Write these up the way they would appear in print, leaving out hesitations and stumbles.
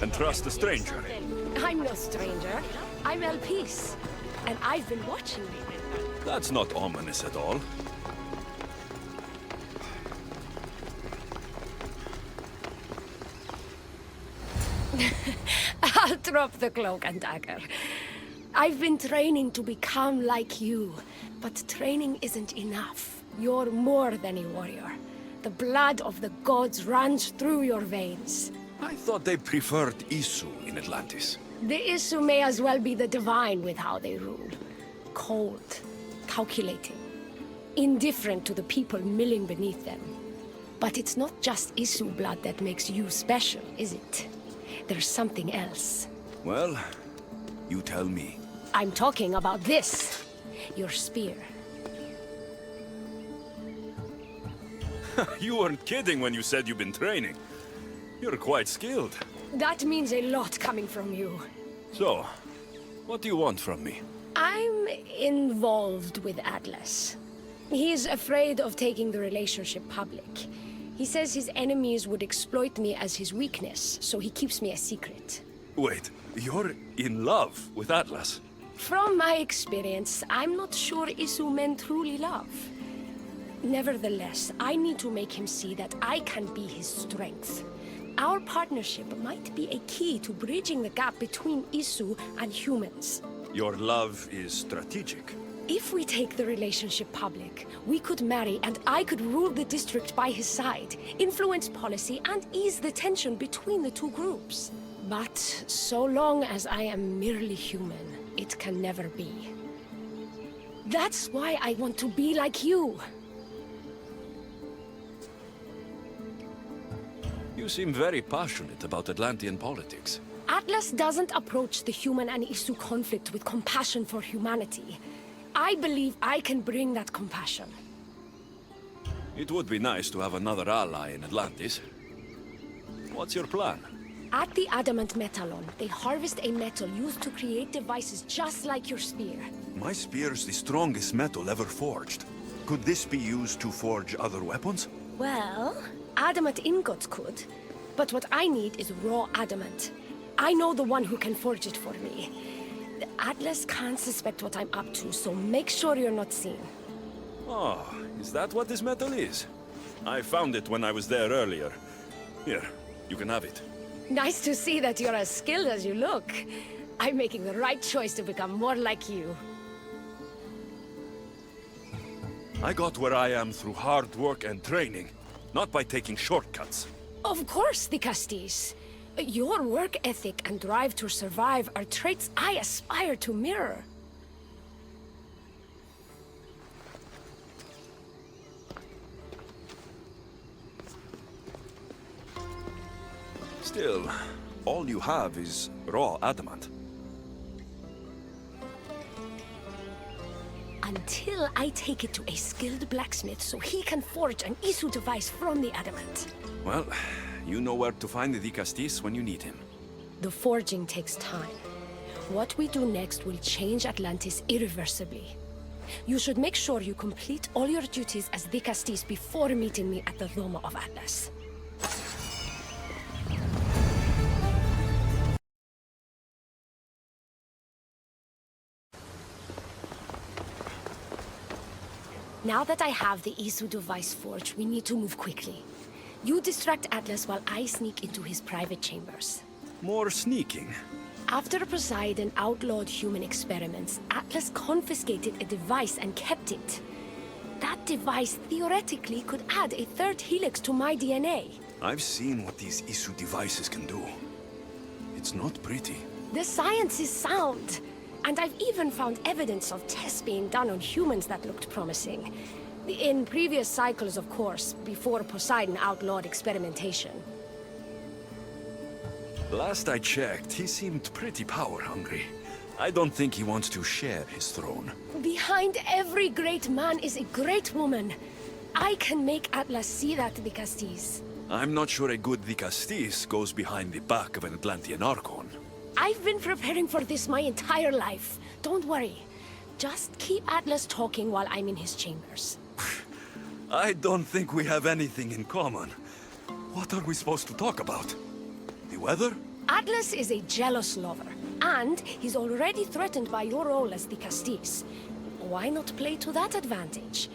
and trust a stranger. I'm no stranger. I'm Elps, and I've been watching you. That's not ominous at all. I'll drop the cloak and dagger. I've been training to become like you, but training isn't enough. You're more than a warrior. The blood of the gods runs through your veins. I thought they preferred Isu in Atlantis. The Isu may as well be the divine with how they rule. Cold, calculating, indifferent to the people milling beneath them. But it's not just Isu blood that makes you special, is it? There's something else. Well, you tell me. I'm talking about this. Your spear. You weren't kidding when you said you've been training. You're quite skilled. That means a lot coming from you. So, what do you want from me? I'm involved with Atlas. He's afraid of taking the relationship public. He says his enemies would exploit me as his weakness, so he keeps me a secret. Wait, you're in love with Atlas? From my experience, I'm not sure Isu men truly love. Nevertheless, I need to make him see that I can be his strength. Our partnership might be a key to bridging the gap between Isu and humans. Your love is strategic. If we take the relationship public, we could marry and I could rule the district by his side, influence policy and ease the tension between the two groups. But so long as I am merely human, it can never be. That's why I want to be like you. You seem very passionate about Atlantean politics. Atlas doesn't approach the human and Isu conflict with compassion for humanity. I believe I can bring that compassion. It would be nice to have another ally in Atlantis. What's your plan? At the Adamant Metalon, they harvest a metal used to create devices just like your spear. My spear's the strongest metal ever forged. Could this be used to forge other weapons? Well, adamant ingots could. But what I need is raw adamant. I know the one who can forge it for me. The Atlas can't suspect what I'm up to, so make sure you're not seen. Oh, is that what this metal is? I found it when I was there earlier. Here, you can have it. Nice to see that you're as skilled as you look. I'm making the right choice to become more like you. I got where I am through hard work and training, not by taking shortcuts. Of course, the Castis. Your work ethic and drive to survive are traits I aspire to mirror. Still, all you have is raw adamant. Until I take it to a skilled blacksmith so he can forge an Isu device from the adamant. Well, you know where to find the Castis when you need him. The forging takes time. What we do next will change Atlantis irreversibly. You should make sure you complete all your duties as the Castis before meeting me at the Doma of Atlas. Now that I have the Isu device forged, we need to move quickly. You distract Atlas while I sneak into his private chambers. More sneaking. After Poseidon outlawed human experiments, Atlas confiscated a device and kept it. That device theoretically could add a third helix to my DNA. I've seen what these Isu devices can do. It's not pretty. The science is sound. And I've even found evidence of tests being done on humans that looked promising. In previous cycles, of course, before Poseidon outlawed experimentation. Last I checked, he seemed pretty power-hungry. I don't think he wants to share his throne. Behind every great man is a great woman. I can make Atlas see that, the Castis. I'm not sure a good Castis goes behind the back of an Atlantean Archon. I've been preparing for this my entire life. Don't worry. Just keep Atlas talking while I'm in his chambers. I don't think we have anything in common. What are we supposed to talk about? The weather? Atlas is a jealous lover, and he's already threatened by your role as the Castis. Why not play to that advantage?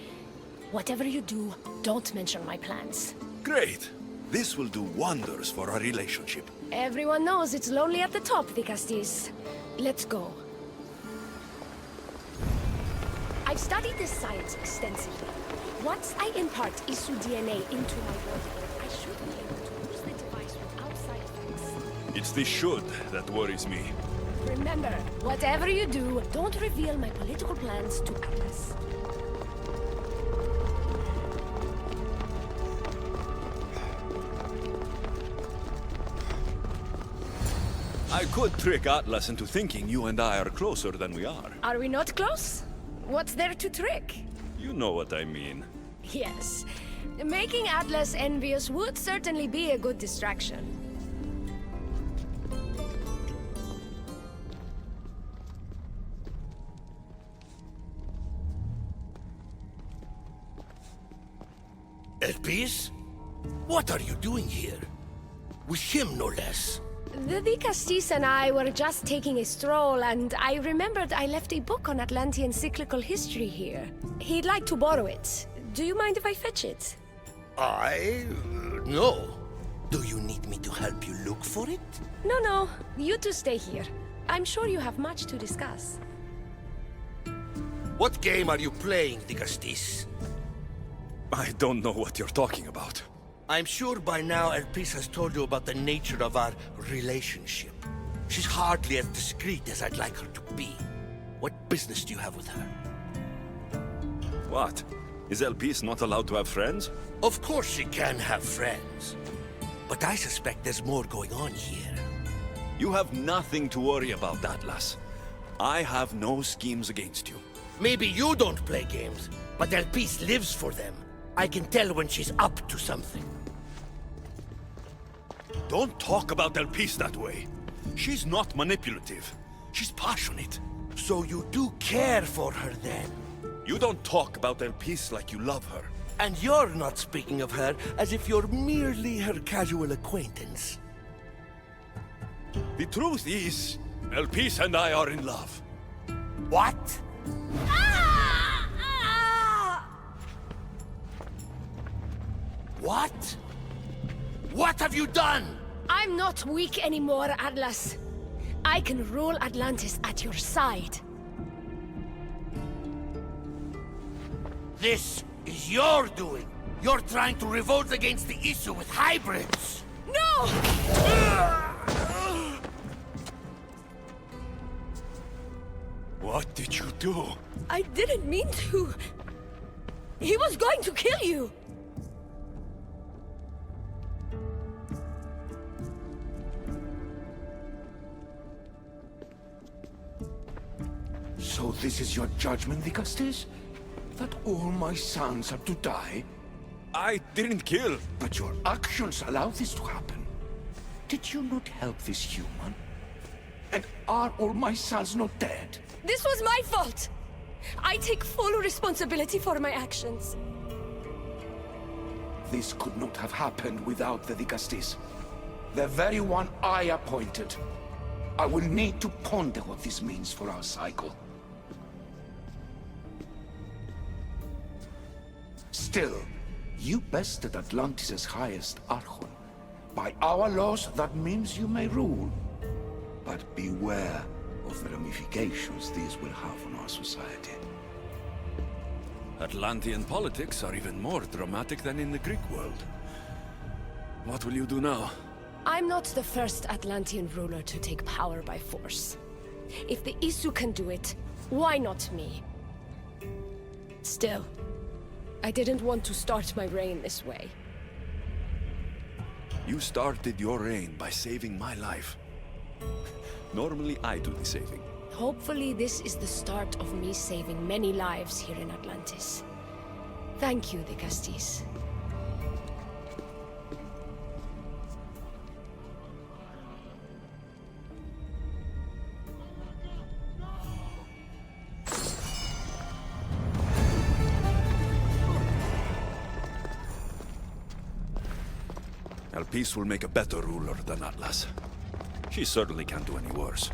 Whatever you do, don't mention my plans. Great. This will do wonders for our relationship. Everyone knows it's lonely at the top, the Castis. Let's go. I've studied this science extensively. Once I impart Isu DNA into my body, I should be able to use the device without side effects. It's the should that worries me. Remember, whatever you do, don't reveal my political plans to Atlas. I could trick Atlas into thinking you and I are closer than we are. Are we not close? What's there to trick? You know what I mean. Yes. Making Atlas envious would certainly be a good distraction. Elps? What are you doing here? With him, no less. The Castis and I were just taking a stroll, and I remembered I left a book on Atlantean cyclical history here. He'd like to borrow it. Do you mind if I fetch it? No. Do you need me to help you look for it? No. You two stay here. I'm sure you have much to discuss. What game are you playing, Castis? I don't know what you're talking about. I'm sure by now Elpis has told you about the nature of our relationship. She's hardly as discreet as I'd like her to be. What business do you have with her? What? Is Elpis not allowed to have friends? Of course she can have friends. But I suspect there's more going on here. You have nothing to worry about, Atlas. I have no schemes against you. Maybe you don't play games, but Elpis lives for them. I can tell when she's up to something. Don't talk about Elpis that way. She's not manipulative. She's passionate. So you do care for her then? You don't talk about Elpis like you love her. And you're not speaking of her as if you're merely her casual acquaintance. The truth is, Elpis and I are in love. What? What? What have you done? I'm not weak anymore, Atlas. I can rule Atlantis at your side. This is your doing. You're trying to revolt against the issue with hybrids. No! What did you do? I didn't mean to. He was going to kill you. So this is your judgment, Vicastes? That all my sons are to die? I didn't kill. But your actions allow this to happen. Did you not help this human? And are all my sons not dead? This was my fault. I take full responsibility for my actions. This could not have happened without the Vicastes. The very one I appointed. I will need to ponder what this means for our cycle. Still, you bested Atlantis' highest Archon. By our laws, that means you may rule. But beware of the ramifications these will have on our society. Atlantean politics are even more dramatic than in the Greek world. What will you do now? I'm not the first Atlantean ruler to take power by force. If the Isu can do it, why not me? Still, I didn't want to start my reign this way. You started your reign by saving my life. Normally I do the saving. Hopefully this is the start of me saving many lives here in Atlantis. Thank you, the Castis. Elpis will make a better ruler than Atlas. She certainly can't do any worse.